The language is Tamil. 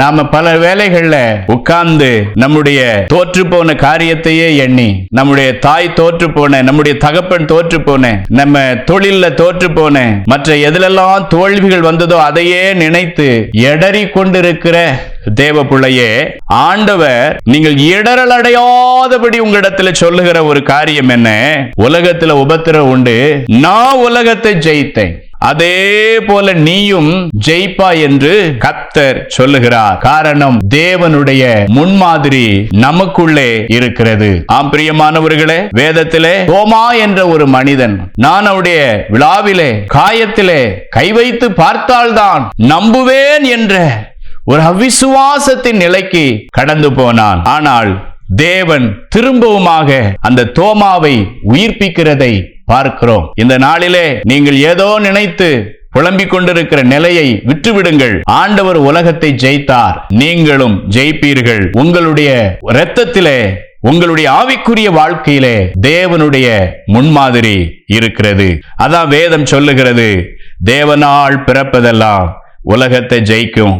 நாம பல வேளைகள்ல உட்கார்ந்து நம்முடைய தோற்று போன காரியத்தையே எண்ணி, நம்முடைய தாய் தோற்று போன, நம்முடைய தகப்பன் தோற்று போன, நம்ம தொழில்ல தோற்று போன, மற்ற எதிலெல்லாம் தோல்விகள் வந்ததோ அதையே நினைத்து எடறி கொண்டிருக்கிற தேவ பிள்ளையே, ஆண்டவர் நீங்கள் இடரல் அடையாதபடி உங்களிடத்தில் சொல்லுகிற ஒரு காரியம் என்ன? உலகத்துல உபத்திரம் உண்டு, நான் உலகத்தை ஜெயித்தேன், அதே போல நீயும் ஜெயிப்பா என்று கர்த்தர் சொல்லுகிறார். காரணம், தேவனுடைய முன்மாதிரி நமக்குள்ளே இருக்கிறது. ஆம் பிரியமானவர்களே, வேதத்திலே தோமா என்ற ஒரு மனிதன், நான் அவருடைய விழாவிலே காயத்திலே கை வைத்து பார்த்தால்தான் நம்புவேன் என்ற ஒரு அவிசுவாசத்தின் நிலைக்கு கடந்து போனான். ஆனால் தேவன் திரும்பவுமாக அந்த தோமாவை உயிர்ப்பிக்கிறதை பார்க்கிறோம். இந்த நாளிலே நீங்கள் ஏதோ நினைத்து புலம்பிக் கொண்டிருக்கிற நிலையை விட்டுவிடுங்கள். ஆண்டவர் உலகத்தை ஜெயித்தார், நீங்களும் ஜெயிப்பீர்கள். உங்களுடைய இரத்தத்திலே, உங்களுடைய ஆவிக்குரிய வாழ்க்கையிலே தேவனுடைய முன்மாதிரி இருக்கிறது. அதான் வேதம் சொல்லுகிறது, தேவனால் பிறப்பதெல்லாம் உலகத்தை ஜெயிக்கும்.